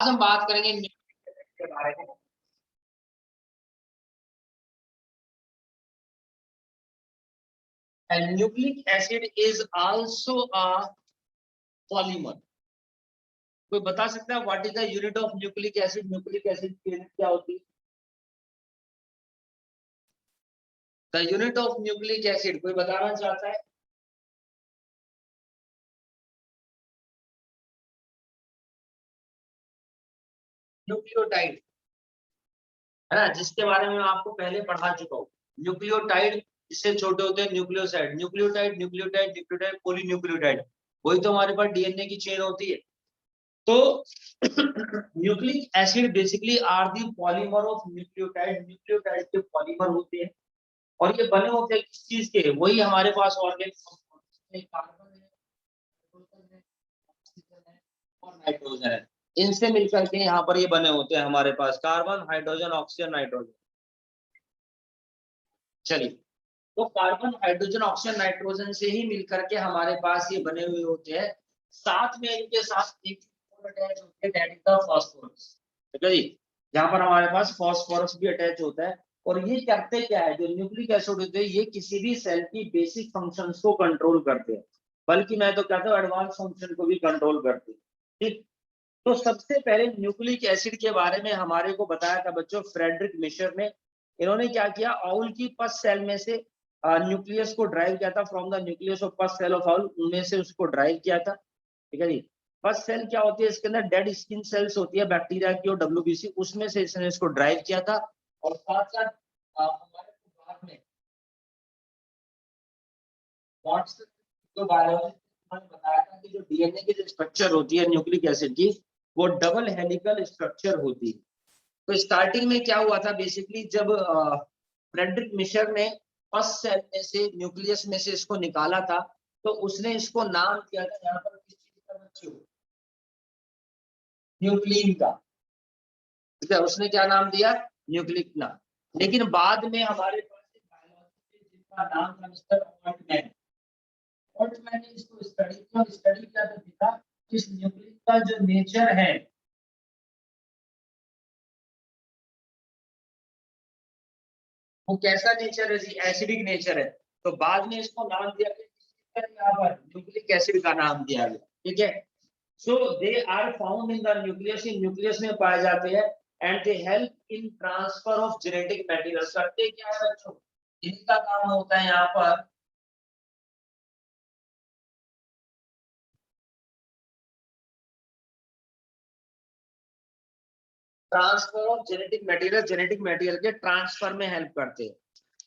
आज हम बात करेंगे न्यूक्लिक एसिड के बारे में। And nucleic acid is also a polymer. कोई बता सकता है what is the unit of nucleic acid? Nucleic acid की यूनिट क्या होती है? The unit of nucleic acid कोई बताना चाहता है? न्यूक्लियोटाइड है ना, जिसके बारे में मैं आपको पहले पढ़ा चुका हूँ। न्यूक्लियोटाइड इससे छोटे होते हैं nucleoside. Nucleotide nucleotide nucleotide polynucleotide, वही तो हमारे पास डीएनए की चेन होती है। तो nucleic acid basically are the polymer of nucleotide. Nucleotide के पॉलीमर होते हैं और ये बने होते हैं किस चीज के? वही हमारे पास ऑर्गेनिक कंपाउंड, कार्बन है, हाइड्रोजन है, ऑक्सीजन है और नाइट्रोजन है। इनसे मिलकर के यहाँ पर ये बने होते हैं हमारे पास कार्बन, हाइड्रोजन, ऑक्सीजन, नाइट्रोजन। चलिए, तो कार्बन, हाइड्रोजन, ऑक्सीजन, नाइट्रोजन से ही मिलकर के हमारे पास ये बने हुए होते हैं। साथ में इनके साथ एक अटैच होते हैं, दैट इज द फास्फोरस। ठीक है जी, यहाँ पर हमारे पास फास्फोरस भी अटैच होता है। और ये करते क्या है, जो न्यूक्लिक एसिड होते हैं ये किसी भी सेल की बेसिक फंक्शंस को कंट्रोल करते हैं, बल्कि मैं तो कहता हूँ एडवांस फंक्शन को भी कंट्रोल करते हैं। ठीक, तो सबसे पहले न्यूक्लिक एसिड के बारे में हमारे को बताया था बच्चों फ्रेडरिक मिशर ने। इन्होंने क्या किया, आउल की पस सेल में से न्यूक्लियस को ड्राइव किया था, from the nucleus of pus cell of owl, उनमें से उसको ड्राइव किया था। ठीक है जी, पस सेल क्या होती है, इसके अंदर डेड स्किन सेल्स होती है बैक्टीरिया की और डब्ल्यूबीसी, उसमें से इसने इसको ड्राइव किया था। और साथ साथ हमारे बाद में जो बायोलॉजी बताया था कि जो डीएनए की जो स्ट्रक्चर होती है न्यूक्लिक एसिड की, वो डबल हेलिकल स्ट्रक्चर होती है। तो स्टार्टिंग में क्या हुआ था, बेसिकली जब फ्रेडरिक मिशर ने फर्स्ट सेल में से, न्यूक्लियस में से इसको निकाला था, तो उसने इसको नाम दिया था यहाँ पर किस चीज का बच्चों, न्यूक्लिन का। ठीक है, उसने क्या नाम दिया, न्यूक्लिक नाम। लेकिन बाद में हमारे पास एक बायोलॉजिस्ट जिसका नाम था मिस्टर ऑल्टमैन। ऑल्टमैन ने इसको स्टडी किया और स्टडी किया तो दिखा इस न्यूक्लिक का जो नेचर है वो कैसा नेचर है जी, एसिडिक नेचर है। तो बाद में इसको नाम दिया गया, यहाँ पर न्यूक्लिक एसिड का नाम दिया गया। ठीक है, so they are found in the nucleus, इन न्यूक्लियस में पाए जाते हैं। And they help in transfer of genetic material. करते क्या है बच्चों, इनका काम होता है यहाँ पर ट्रांसफर ऑफ जेनेटिक मटेरियल के ट्रांसफर में हेल्प करते हैं।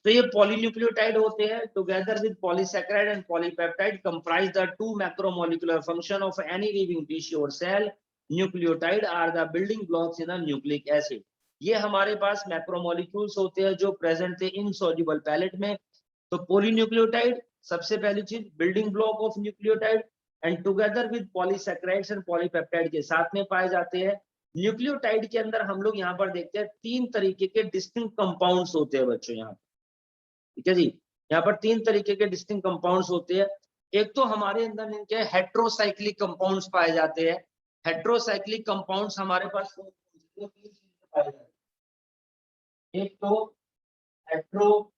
तो ये पॉलीन्यूक्लियोटाइड होते हैं, together with polysaccharide and polypeptide comprise the true macromolecular function of any living tissue और cell. Nucleotide are the building blocks in a nucleic acid. ये हमारे पास मैक्रोमोलिक्यूल्स होते हैं जो प्रेजेंट थे इनसॉल्युबल पैलेट में। तो पॉलीन्यूक्लियोटाइड सबसे पहली चीज, building block of nucleotide, and together with polysaccharides and polypeptide के साथ में पाए जाते हैं। न्यूक्लियोटाइड के अंदर हम लोग यहाँ पर देखते हैं तीन तरीके के डिस्टिंक्ट कंपाउंड्स होते हैं बच्चों यहाँ। ठीक है जी, यहाँ पर तीन तरीके के डिस्टिंक्ट कंपाउंड्स होते हैं। एक तो हमारे अंदर इनके हेट्रोसाइक्लिक कंपाउंड्स पाए जाते हैं। हेट्रोसाइक्लिक कंपाउंड्स हमारे पास तीन चीजें पाए जाते हैं। एक तो हेट्रोसाइक्लिक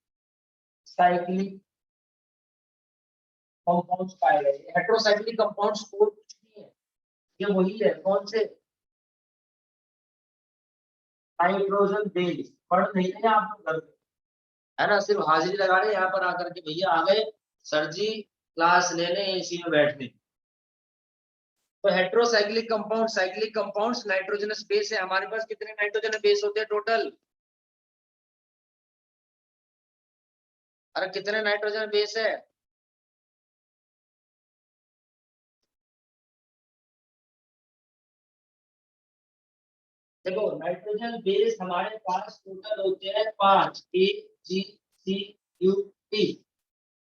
कंपाउंड्स पाए गए। हेट्रोसाइक्लिक कंपाउंड्स कोई कुछ नहीं है, ये वही है, कौन से, हाइड्रोजन बेस। पढ़ नहीं रहे आप लोग घर पे, है ना, सिर्फ हाजिरी लगा रहे यहाँ पर आकर के, भैया आ गए सर जी क्लास लेने एसी में बैठने। तो heterocyclic compound, cyclic compounds, nitrogenous base है। हमारे पास कितने नाइट्रोजन बेस होते हैं टोटल? अरे कितने नाइट्रोजन बेस है? देखो नाइट्रोजन बेस हमारे पास टोटल होते हैं 5, AGCUT,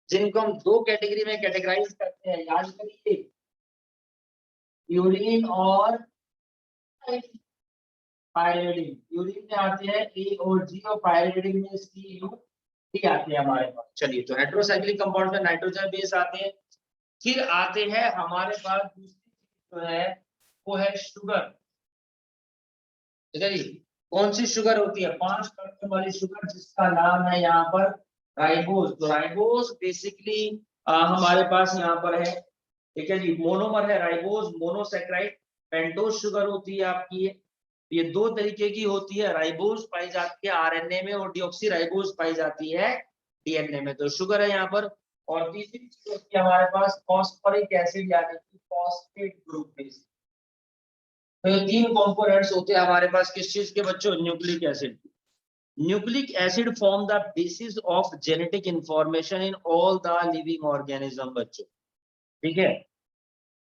जिनको हम दो कैटेगरी में कैटेगराइज करते हैं, याद करिए, यूरिन और पायरिडिन। यूरिन में आते हैं ए और जी, और पायरिडिन में CUT आते हैं हमारे पास। चलिए, तो हेट्रोसाइक्लिक कंपाउंड में नाइट्रोजन बेस आते हैं। फिर आते हैं हमारे पास दूसरी चीज जो है वो है शुगर। ठीक है जी। कौन सी शुगर होती है 5 कार्बन वाली शुगर जिसका नाम है यहाँ पर राइबोज। तो राइबोज बेसिकली हमारे पास यहाँ पर है, ठीक है जी। मोनोमर है राइबोज, मोनोसेक्राइड। पेंटोज शुगर होती है आपकी ये दो तरीके की होती है। राइबोज पाई जाती है आरएनए में और डीऑक्सी राइबोज पाई जाती है डीएनए में। तो शुगर है यहाँ पर। और तीसरी चीज होती है हमारे पास फॉस्फोरिक एसिड यानी कि फॉस्फेट ग्रुप बेस। तो ये 3 कंपोनेंट्स होते हैं हमारे पास किस चीज के बच्चों, nucleic acid. Nucleic acid form the basis of genetic information in all the living organism बच्चों, ठीक है।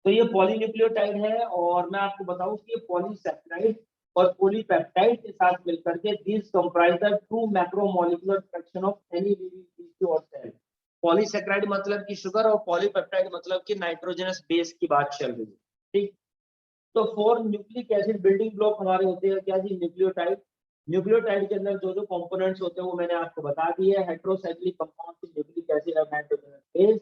तो ये पॉलीन्यूक्लियोटाइड है और मैं आपको बताऊं कि ये पॉलीसैकेराइड और पॉलीपेप्टाइड के साथ मिलकर के this comprise the to macromolecular fraction of any living tissue और सेल। पॉलीसैकेराइड मतलब की शुगर और पॉलीपेप्टाइड मतलब की नाइट्रोजनस बेस की बात चल रही है, ठीक। तो 4 न्यूक्लिक एसिड बिल्डिंग ब्लॉक हमारे होते हैं क्या जी, न्यूक्लियोटाइड। न्यूक्लियोटाइड के अंदर जो जो कंपोनेंट्स होते हैं वो मैंने आपको बता दिए। हेटेरोसाइक्लिक कंपाउंड न्यूक्लिक एसिड और नाइट्रोजनस बेस।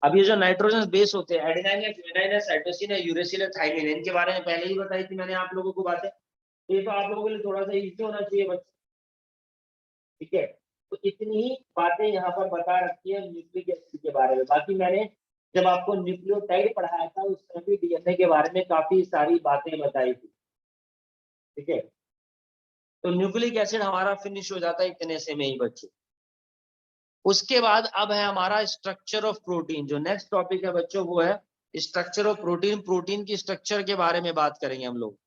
अब ये जो नाइट्रोजन बेस होते हैं एडेनाइन है, ग्वानिन है, साइटोसिन है, यूरेसिल है, थाइमिन, इनके बारे में पहले ही बताई थी मैंने आप लोगों को बातें। ये तो आप लोगों के लिए थोड़ा सा इजी होना चाहिए बच्चे, ठीक है। तो इतनी ही बातें यहाँ पर बता रखी है न्यूक्लिक एसिड के बारे में। बाकी मैंने जब आपको न्यूक्लियोटाइड पढ़ाया था उस समय भी डीएनए के बारे में काफी सारी बातें बताई थी, ठीक है। तो न्यूक्लिक एसिड हमारा फिनिश हो जाता है इतने से में ही बच्चों। उसके बाद अब है हमारा स्ट्रक्चर ऑफ प्रोटीन। जो नेक्स्ट टॉपिक है बच्चों वो है स्ट्रक्चर ऑफ प्रोटीन। प्रोटीन की स्ट्रक्चर के बारे में बात करेंगे हम लोग।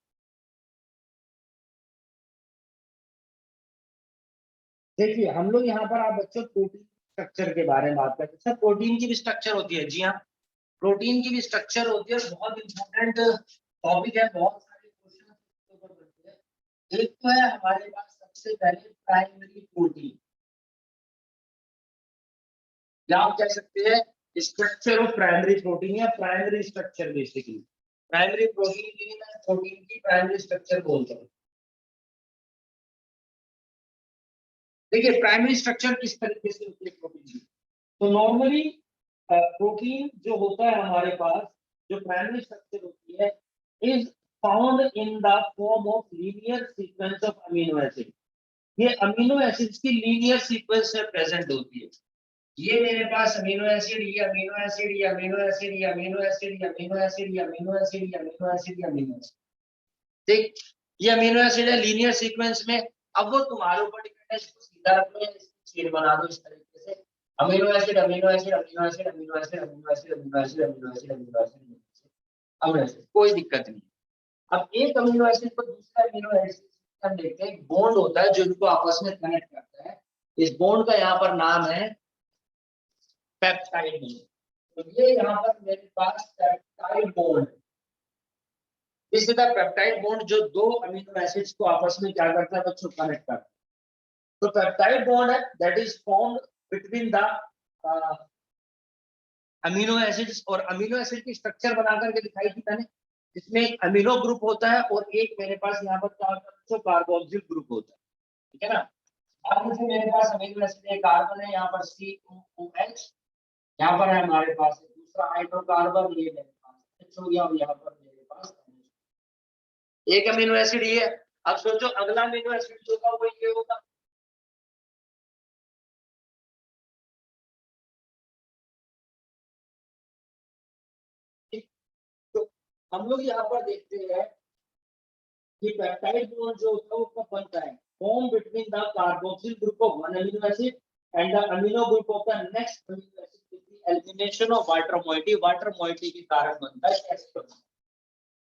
देखिए हम लोग यहाँ पर आप बच्चों प्रोटीन स्ट्रक्चर के बारे में बात करते हैं। सर प्रोटीन की भी स्ट्रक्चर होती है, जी हाँ, प्रोटीन की भी स्ट्रक्चर होती है। बहुत इंपॉर्टेंट टॉपिक है, बहुत सारे क्वेश्चन बनते हैं। एक तो है हमारे पास सबसे पहले प्राइमरी प्रोटीन, या आप कह सकते हैं स्ट्रक्चर ऑफ प्राइमरी प्रोटीन या primary structure. Basically primary protein protein की प्राइमरी स्ट्रक्चर बोलते हैं। देखिए प्राइमरी स्ट्रक्चर किस तरीके से होती है प्रोटीन की। तो नॉर्मली प्रोटीन जो होता है हमारे पास, जो प्राइमरी स्ट्रक्चर होती है is found in the form of linear sequence of amino acid. ये अमीनो एसिड्स की लीनियर सीक्वेंस में प्रेजेंट होती है। ये मेरे पास अमीनो एसिड, ये अमीनो एसिड, ये अमीनो एसिड, ये अमीनो एसिड, ये अमीनो एसिड, ये अमीनो एसिड, ये अमीनो एसिड, ये अमीनो एसिड, ठीक। ये अमीनो एसिड है लीनियर सीक्वेंस में। अब वो तुम्हारे ऊपर डिपेंड है, इसको सीधा रखो या चेन बना दो इस तरीके से। Amino acid, amino acid, amino acid, amino acid, amino acid, amino acid, amino acid, amino acid, amino acid, कोई दिक्कत नहीं। अब एक अमीनो एसिड को दूसरा अमीनो एसिड हम देखते हैं, बॉन्ड होता है जो इनको आपस में कनेक्ट करता है। इस बॉन्ड का यहाँ पर नाम है पेप्टाइड बॉन्ड। तो ये यहाँ पर मेरे पास पेप्टाइड बॉन्ड, इस तरह पेप्टाइड बॉन्ड जो दो अमीनो एसिड्स को आपस में क्या करता है बच्चों, कनेक्ट करता है। तो पेप्टाइड बॉन्ड है that is formed between the amino acids. और अमीनो एसिड की स्ट्रक्चर बना करके दिखाई थी मैंने, जिसमें एक अमीनो ग्रुप होता है और एक मेरे पास यहाँ पर क्या होता है, कार्बोक्सिल ग्रुप होता है, ठीक है ना। अब मुझे मेरे पास अमीनो एसिड एक कार्बन है यहाँ पर COOH, यहाँ पर है हमारे पास दूसरा हाइड्रोकार्बन, ये मेरे पास H हो गया और यहाँ पर मेरे पास एक अमीनो एसिड ये है। अब सोचो अगला अमीनो एसिड जो होगा वो ये होगा। तो हम लोग यहाँ पर देखते हैं कि पेप्टाइड बॉन्ड जो होता है वो कब बनता है, form between the carboxyl group of one amino acid and the amino group of the next amino acid with the elimination of water moiety. Water moiety के कारण बनता है। कैसे बनता है,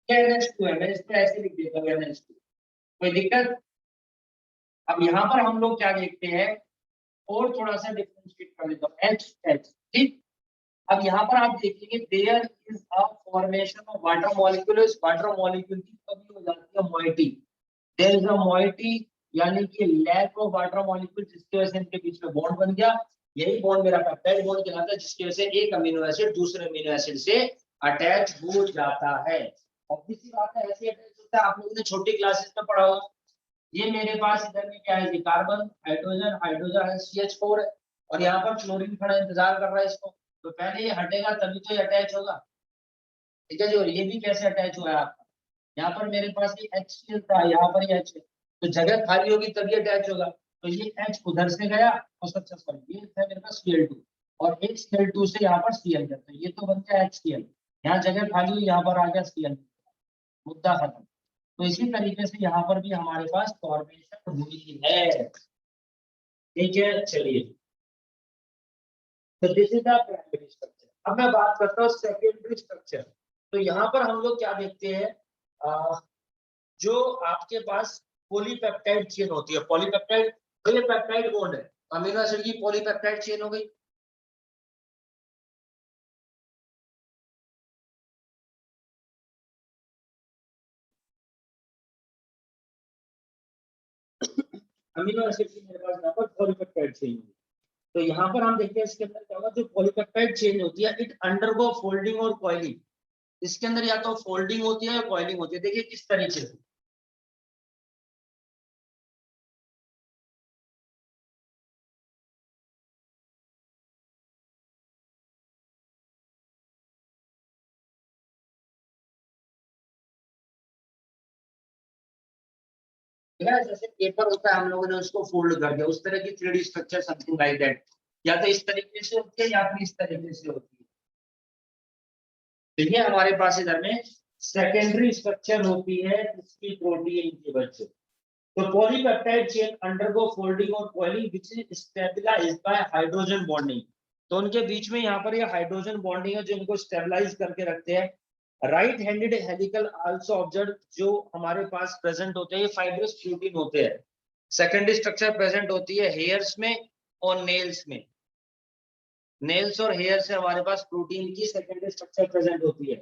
NH2 है, मैं इसको ऐसे लिख देता हूं NH2, कोई दिक्कत। अब यहाँ पर हम लोग क्या देखते हैं, और थोड़ा सा डिफरेंशिएट कर लेता हूं, HH, ठीक। अब यहाँ पर आप देखेंगे there is a formation of water molecule. इस वाटर मॉलिक्यूल की कमी हो जाती है moiety, there is a moiety यानी कि लैक ऑफ वाटर मॉलिक्यूल, जिसकी वजह से इनके बीच में बॉन्ड बन गया। यही बॉन्ड मेरा पेप्टाइड बॉन्ड कहलाता है, जिसकी वजह से एक अमीनो एसिड दूसरे अमीनो एसिड से अटैच हो जाता है। ऑब्वियस सी बात है ऐसे अटैच होता है, आप लोगों ने छोटी क्लासेस में पढ़ा होगा। ये मेरे पास इधर में क्या है, कार्बन, हाइड्रोजन, हाइड्रोजन CH4 है और यहाँ पर क्लोरीन खड़ा इंतजार कर रहा है इसको। तो पहले ये हटेगा तभी तो ये अटैच होगा, ठीक है जी। और ये भी कैसे अटैच हुआ है आपका, यहाँ पर मेरे पास ये HCl था, यहाँ पर ये H, तो जगह खाली होगी तभी अटैच होगा, तो ये H उधर से गया और सबसे सॉरी ये था मेरे पास Cl2 और एक Cl2 से यहाँ पर Cl गया, तो ये तो बन गया HCl, यहाँ जगह खाली हुई, यहाँ पर आ गया Cl, मुद्दा खत्म। तो इसी तरीके से यहाँ पर भी हमारे पास फॉर्मेशन हुई है। ठीक है, चलिए, तो this is the primary structure. अब मैं बात करता हूँ सेकेंडरी स्ट्रक्चर। तो यहाँ पर हम लोग क्या देखते हैं, जो आपके पास पॉलीपेप्टाइड चेन होती है, पॉलीपेप्टाइड, तो ये पेप्टाइड बॉन्ड है, अमीनो एसिड की पॉलीपेप्टाइड चेन हो गई। अमीनो एसिड की मेरे पास यहाँ पर पॉलीपेप्टाइड चेन होगी। तो यहाँ पर हम देखते हैं इसके अंदर क्या होगा, जो पॉलीपेप्टाइड चेन होती है इट अंडरगो फोल्डिंग और कॉइलिंग। इसके अंदर या तो फोल्डिंग होती है या कॉइलिंग होती है। देखिए किस तरीके से, जैसे पेपर होता है हम लोगों ने उसको फोल्ड कर दिया, उस तरह की 3D structure, something like that, या तो इस तरीके से होती है या फिर इस तरीके से होती है। तो ये हमारे पास इधर में सेकेंडरी स्ट्रक्चर होती है इसकी प्रोटीन की वजह से। तो पॉलीपेप्टाइड चेन अंडरगो फोल्डिंग और coiling which is stabilized by hydrogen bonding. तो उनके बीच में यहाँ पर ये हाइड्रोजन बॉन्डिंग है जो इनको स्टेबलाइज करके रखते हैं। Right handed helical also observe, जो हमारे पास प्रेजेंट होते हैं, ये फाइब्रस प्रोटीन होते हैं। सेकेंडरी स्ट्रक्चर प्रेजेंट होती है हेयर्स में और नेल्स में। नेल्स और हेयर से हमारे पास प्रोटीन की सेकेंडरी स्ट्रक्चर प्रेजेंट होती है।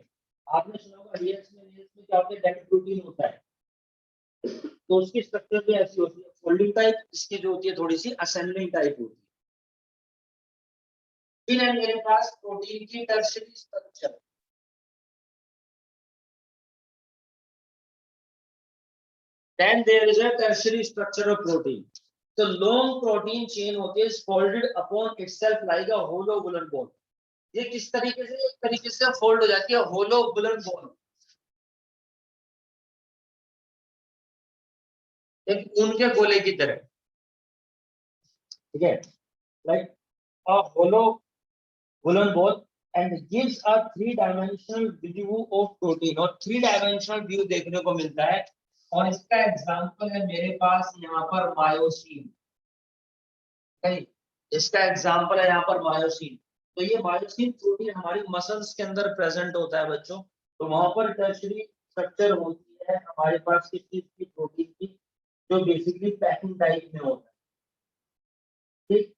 आपने सुना होगा हेयर्स में, नेल्स में क्या होता है, डेट प्रोटीन होता है, तो उसकी स्ट्रक्चर भी ऐसी होती है, फोल्डिंग टाइप, इसकी जो होती है थोड़ी सी असेंडिंग टाइप होती है। फिर है मेरे पास प्रोटीन की tertiary structure. Then there is a tertiary structure of protein. तो long protein chain होती है folded upon itself like a hollow woolen ball. ये किस तरीके से, एक तरीके से फोल्ड हो जाती है hollow woolen ball, एक ऊन के गोले की तरह। ठीक है, like a hollow woolen ball and gives a three dimensional view of protein, और थ्री डायमेंशनल व्यू देखने को मिलता है। और इसका एग्जांपल है मेरे पास यहाँ पर मायोसिन। नहीं, इसका एग्जांपल है यहाँ पर मायोसिन। तो ये मायोसिन प्रोटीन हमारी मसल्स के अंदर प्रेजेंट होता है बच्चों। तो वहां पर टर्शियरी स्ट्रक्चर होती है हमारे पास किस चीज की, प्रोटीन की, जो बेसिकली पैकिंग टाइप में होता है। ठीक,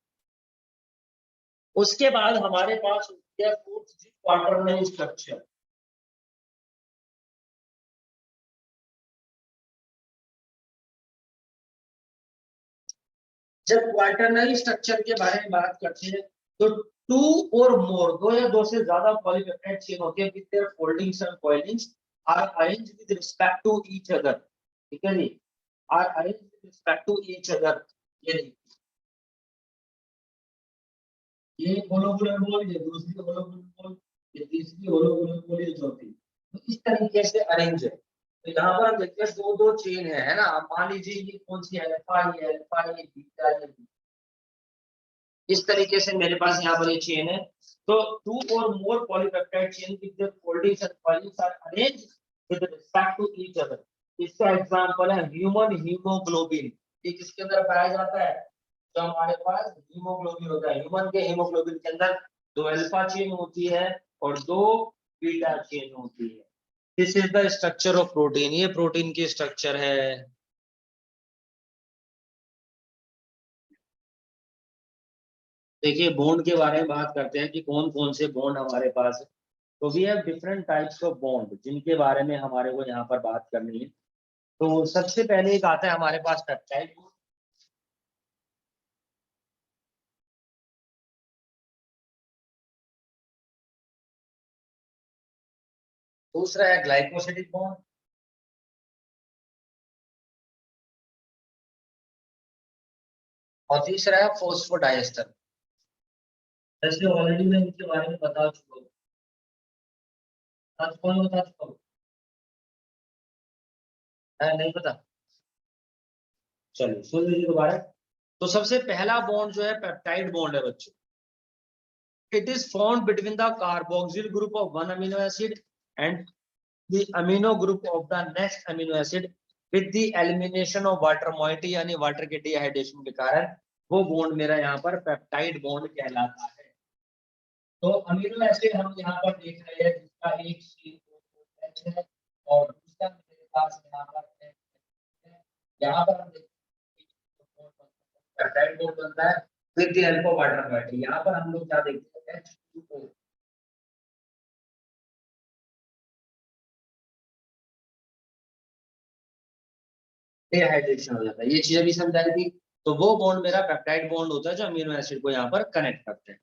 उसके बाद हमारे पास होती है फोर्थ क्वार्टरनरी स्ट्रक्चर। जब क्वार्टरनरी स्ट्रक्चर के बारे में बात करते हैं तो टू और मोर, दो या दो से ज्यादा पॉलीपेप्टाइड चेन होती है with their foldings and coilings are arranged with respect to each other. ठीक है जी, are arranged with respect to each other. ये ये होलो बोल, ये दूसरी होलो बोल, ये तीसरी होलो बोल, ये चौथी, तो इस तरीके से अरेंज है। तो यहाँ पर हम देखते हैं दो दो चेन है ना। आप मान लीजिए ये कौन सी है, अल्फा, ये अल्फा, ये बीटा, ये बीटा। इस तरीके से मेरे पास यहाँ पर ये चेन है। तो टू और more polypeptide chain with their foldings and coilings are arranged with respect to each other. इसका एग्जांपल है ह्यूमन हीमोग्लोबिन। ये किसके अंदर पाया जाता है, तो हमारे पास हीमोग्लोबिन होता है। ह्यूमन के हीमोग्लोबिन के अंदर दो अल्फा चेन होती है और दो बीटा चेन होती है। This is the structure of protein, ये प्रोटीन की स्ट्रक्चर है। देखिए बॉन्ड के बारे में बात करते हैं कि कौन कौन से बॉन्ड हमारे पास है। तो we have different types of bond जिनके बारे में हमारे को यहाँ पर बात करनी है। तो सबसे पहले एक आता है हमारे पास पेप्टाइड बॉन्ड, दूसरा है ग्लाइकोसिडिक बॉन्ड, और तीसरा है फॉस्फोडाइएस्टर। जैसे ऑलरेडी मैं इनके बारे में बता चुका हूँ, बता चुका हूँ। है, नहीं पता? चलिए सुन लीजिए दोबारा। तो सबसे पहला बॉन्ड जो है पेप्टाइड बॉन्ड है बच्चों। It is formed between the carboxyl group of one amino acid and the amino group of the next amino acid with the elimination of water moiety, यानी वाटर के डिहाइड्रेशन के कारण वो bond मेरा यहाँ पर पेप्टाइड बॉन्ड कहलाता है। तो अमीनो एसिड हम यहाँ पर देख रहे हैं जिसका एक COOH है और दूसरा मेरे पास यहाँ पर है, यहाँ पर हम देखते हैं पेप्टाइड बॉन्ड बनता है with the help of water moiety. यहाँ पर हम लोग क्या देखते हैं, H2O। डिहाइड्रेशन हो जाता है, ये चीज अभी समझाई थी। तो वो बॉन्ड मेरा पेप्टाइड बॉन्ड होता है जो अमीनो एसिड को यहाँ पर कनेक्ट करते हैं।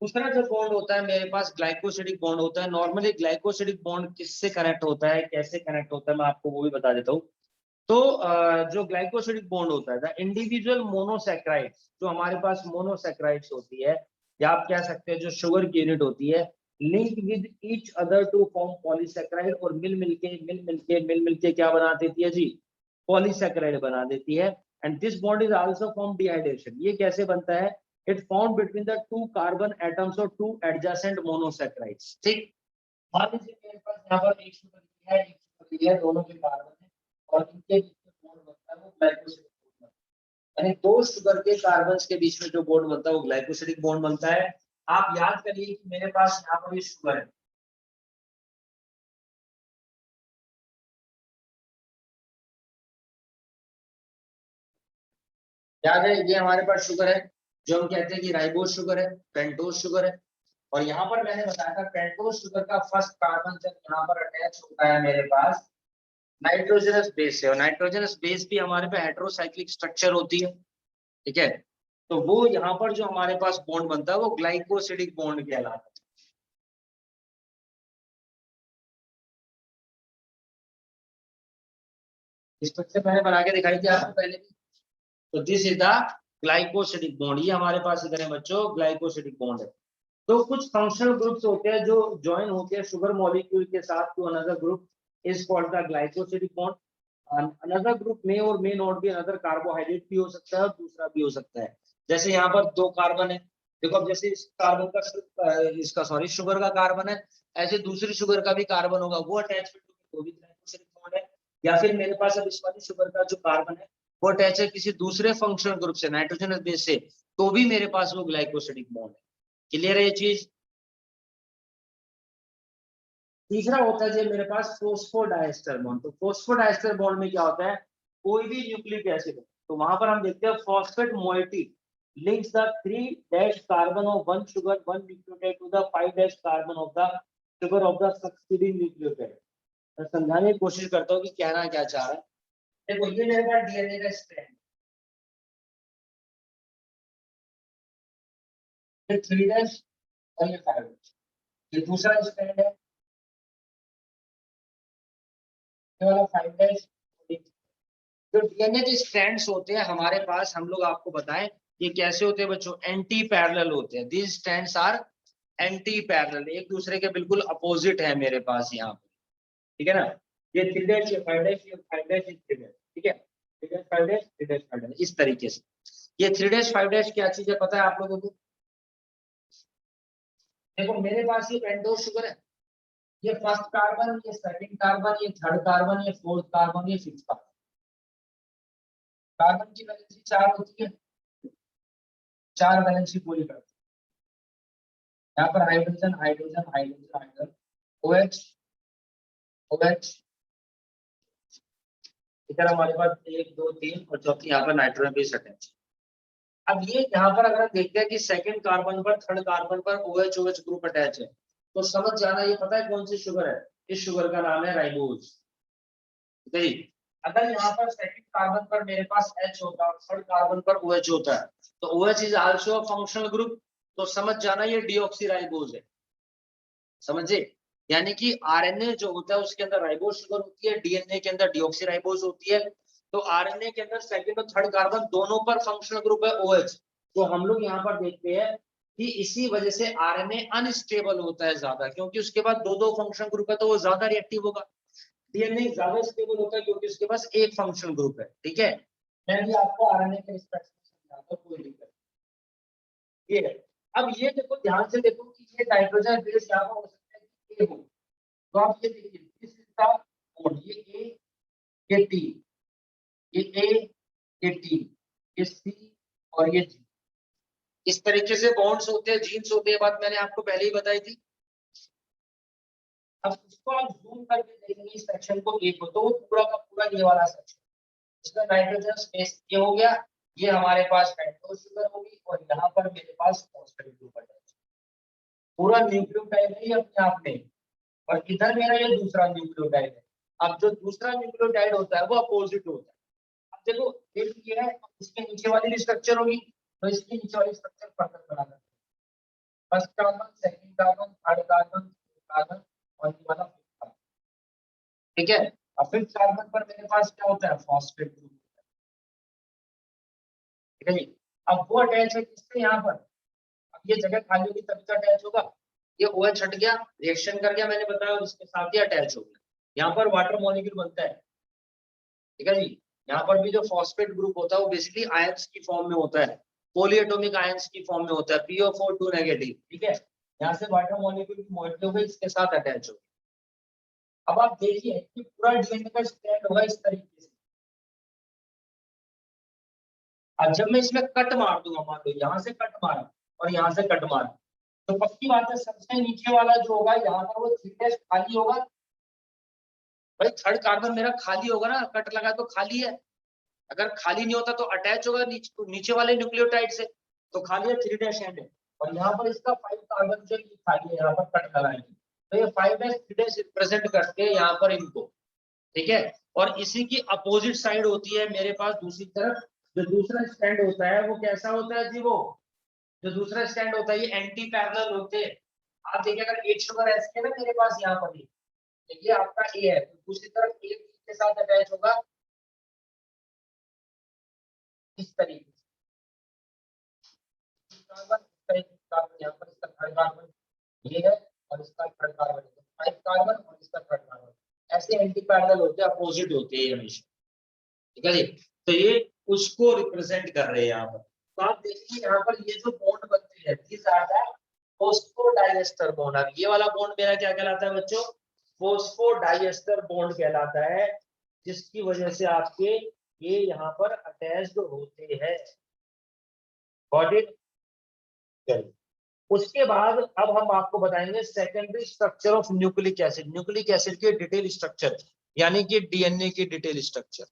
दूसरा जो बॉन्ड होता है मेरे पास ग्लाइकोसिडिक बॉन्ड होता है। नॉर्मली ग्लाइकोसिडिक बॉन्ड किससे कनेक्ट होता है, कैसे कनेक्ट होता है, मैं आपको वो भी बता देता हूँ। तो जो ग्लाइकोसिडिक बॉन्ड होता है, द इंडिविजुअल मोनोसैक्राइड्स, जो हमारे पास मोनोसैक्राइड्स होती है या आप कह सकते हैं जो शुगर की यूनिट होती है, link with each other to form polysaccharide, और मिल मिलके क्या बना देती है जी, पॉलीसैक्राइड बना देती है। And this bond is also form dehydration. ये कैसे बनता है, it form between the two carbon atoms और टू एडजेसेंट मोनोसैक्राइड्स। ठीक, मान लीजिए मेरे पास यहाँ पर एक शुगर है, एक शुगर है, दोनों के कार्बन है और इनके बीच में बॉन्ड बनता है वो ग्लाइकोसिडिक बॉन्ड बनता है। यानी दो शुगर के कार्बन्स के बीच में जो बॉन्ड बनता है वो ग्लाइकोसिडिक बॉन्ड बनता है। आप याद करिए कि मेरे पास यहाँ पर ये शुगर है, याद है, ये हमारे पास शुगर है जो हम कहते हैं कि राइबोज शुगर है, पेंटोज शुगर है। और यहाँ पर मैंने बताया था पेंटोज शुगर का फर्स्ट कार्बन जब यहाँ पर अटैच होता है मेरे पास नाइट्रोजनस बेस है, और नाइट्रोजनस बेस भी हमारे पे हेटेरोसाइक्लिक स्ट्रक्चर होती है, ठीक है। तो वो यहाँ पर जो हमारे पास बॉन्ड बनता है वो ग्लाइकोसिडिक बॉन्ड कहलाता है। स्ट्रक्चर मैंने बना के दिखाई थी आपको पहले भी। तो this is the glycosidic bond, ये हमारे पास इधर है बच्चों, ग्लाइकोसिडिक बॉन्ड है। तो कुछ फंक्शनल ग्रुप्स होते हैं जो ज्वाइन होते हैं शुगर मॉलिक्यूल के साथ to another group is called the glycosidic bond. Another group में और may not be another, carbohydrate भी हो सकता है और दूसरा भी हो सकता है। जैसे यहाँ पर दो कार्बन है, देखो अब जैसे इस कार्बन का इसका सॉरी शुगर का कार्बन है, ऐसे दूसरी शुगर का भी कार्बन होगा, वो अटैचमेंट तो भी ग्लाइकोसिडिक बॉन्ड है। या फिर मेरे पास अब इस वाली शुगर का जो कार्बन है वो अटैच है किसी दूसरे फंक्शनल ग्रुप से, नाइट्रोजनस बेस से, तो भी मेरे पास वो ग्लाइकोसिडिक बॉन्ड है। क्लियर है ये चीज? तीसरा होता है जो मेरे पास फोस्फोडाइस्टर बॉन्ड। तो फोस्फोडाइस्टर बॉन्ड में क्या होता है, कोई भी न्यूक्लिक एसिड है तो वहां पर हम देखते हैं phosphate moiety links the 3 carbon of one sugar one nucleotide to the 5 carbon of the sugar of the succeeding nucleotide. मैं समझाने की कोशिश करता हूँ कि कहना क्या चाह रहा है। देखो ये मेरे पास डीएनए का स्ट्रैंड, ये 3' और ये 5', ये दूसरा स्ट्रैंड है, ये वाला 5'। जो डीएनए के स्ट्रैंड्स होते हैं हमारे पास, हम लोग आपको बताएं ये कैसे होते हैं बच्चों, एंटी पैरेलल होते हैं। These strands are anti parallel, एक दूसरे के बिल्कुल अपोजिट है मेरे पास यहाँ पे, ठीक है ना। ये 3' ये 5', ये 5', ये 3', ठीक है, 3' 5', 3' 5', इस तरीके से। ये 3' 5' क्या चीज है पता है आप लोगों को? देखो मेरे पास ये पेंटोज शुगर है, ये फर्स्ट कार्बन, ये सेकंड कार्बन, ये थर्ड कार्बन, ये फोर्थ कार्बन, ये फिफ्थ कार्बन। कार्बन की वैलेंसी 4 होती है, 4 वैलेंसी पूरी करती है। यहाँ पर hydrogen hydrogen hydrogen hydrogen OH OH, इधर हमारे पास 1 2 3 और चौथी यहाँ पर नाइट्रोजन बेस अटैच। अब ये यहाँ पर अगर हम देखते हैं कि सेकंड कार्बन पर थर्ड कार्बन पर OH OH ग्रुप अटैच है, तो समझ जाना ये पता है कौन सी शुगर है, इस शुगर का नाम है राइबोज। सही। अगर यहाँ पर सेकंड कार्बन पर मेरे पास H होता है और थर्ड कार्बन पर OH होता है, तो OH is also a functional group, तो समझ जाना ये डीऑक्सीराइबोज है। समझे? यानी कि आरएनए जो होता है उसके अंदर राइबोज शुगर होती है, डीएनए के अंदर डीऑक्सीराइबोज होती है। तो आरएनए के अंदर सेकंड और थर्ड कार्बन दोनों पर फंक्शनल ग्रुप है OH। तो हम लोग यहाँ पर देखते हैं कि इसी वजह से आरएनए अनस्टेबल होता है ज्यादा, क्योंकि उसके बाद दो दो फंक्शनल ग्रुप है तो वो ज्यादा रिएक्टिव होगा। डीएनए ज्यादा स्टेबल होता है क्योंकि उसके पास एक फंक्शनल ग्रुप है, ठीक है। मैं भी आपको आरएनए के रिस्पेक्ट में समझाता हूं, कोई दिक्कत नहीं। ये है। अब ये देखो, ध्यान से देखो कि ये नाइट्रोजन बेस यहाँ पर हो सकता है कि ए हो, तो आप ये देखिए दिस इज द बॉन्ड, ये ए, ये टी, ये ए, ये टी, ये सी और ये जी। इस तरीके से बॉन्ड्स होते हैं, जीन्स होते हैं, बात मैंने आपको पहले ही बताई थी। अब इसको आप जूम करके देखेंगे इस सेक्शन को, एक को, तो वो पूरा का पूरा ये वाला सेक्शन, इसमें नाइट्रोजन स्पेस ये हो गया, ये हमारे पास पेंटोज शुगर होगी और यहाँ पर मेरे पास फॉस्फेट ग्रुप है। पूरा न्यूक्लियोटाइड है ये अपने आप में, और इधर मेरा ये दूसरा न्यूक्लियोटाइड है। अब जो दूसरा न्यूक्लियोटाइड होता है वो अपोजिट होता है। अब देखो एक ये है, इसके नीचे वाली स्ट्रक्चर होगी, तो इसके नीचे वाली स्ट्रक्चर फर्दर बना देते हैं। First carbon, second carbon, third carbon, carbon और ये वाला फिफ्थ कार्बन, ठीक है। अब फिफ्थ कार्बन पर मेरे पास क्या होता है, फॉस्फेट ग्रुप, ठीक है जी। अब वो अटैच है किससे, यहाँ पर, अब ये जगह खाली होगी तभी तो अटैच होगा। ये OH हट गया, रिएक्शन कर गया, मैंने बताया, उसके साथ ही अटैच हो गया। यहाँ पर वाटर मॉलिक्यूल बनता है, ठीक है जी। यहाँ पर भी जो फॉस्फेट ग्रुप होता है वो बेसिकली आयंस की फॉर्म में होता है, पॉलीएटॉमिक आयंस की फॉर्म में होता है, PO4 2 नेगेटिव, ठीक है। यहाँ से वाटर मॉलिक्यूल की मोइटी हो गई, इसके साथ अटैच हो गया। अब आप देखिए कि पूरा डीएनए का स्ट्रैंड होगा इस तरीके से। अब जब मैं इसमें कट मार दूंगा, मान लो यहाँ से कट मारा और यहाँ से कट मारा, तो पक्की बात है सबसे नीचे वाला जो होगा यहाँ पर वो थ्री खाली होगा। भाई थर्ड कार्बन मेरा खाली होगा ना, कट लगा तो खाली है। अगर खाली नहीं होता तो अटैच होगा नीचे वाले न्यूक्लियोटाइड से, तो खाली है, 3' एंड है। और यहाँ पर इसका 5 कार्बन जो खाली है, यहाँ पर कट लगाएंगे, तो ये 5' रिप्रेजेंट करते हैं यहाँ पर इनको, ठीक है। और इसी की अपोजिट साइड होती है मेरे पास दूसरी तरफ, जो दूसरा स्टैंड होता है वो कैसा होता है जी, वो जो दूसरा स्टैंड होता है ये एंटी पैरेलल होते हैं। आप देखिए अगर एक शुगर ऐसे है ना मेरे पास यहाँ पर, देखिए आपका ए है, तो दूसरी तरफ ए के साथ अटैच होगा इस तरीके से, कार्बन यहाँ पर, इसका थर्ड कार्बन ये है और इसका थर्ड कार्बन, 5 कार्बन और इसका थर्ड कार्बन, ऐसे एंटी पैरेलल होते हैं, अपोजिट होते हैं हमेशा, ठीक है जी। तो ये उसको रिप्रेजेंट कर रहे हैं यहाँ पर। तो आप देखिए यहाँ पर ये जो बॉन्ड बनते हैं, these are the phosphodiester bond. अब ये वाला बॉन्ड मेरा क्या कहलाता है बच्चों, फॉस्फोडाइएस्टर बॉन्ड कहलाता है, जिसकी वजह से आपके ये यहाँ पर अटैच्ड होते हैं। Got it? उसके बाद अब हम आपको बताएंगे secondary structure of nucleic acid. Nucleic acid के डिटेल स्ट्रक्चर यानी कि डीएनए की डिटेल स्ट्रक्चर।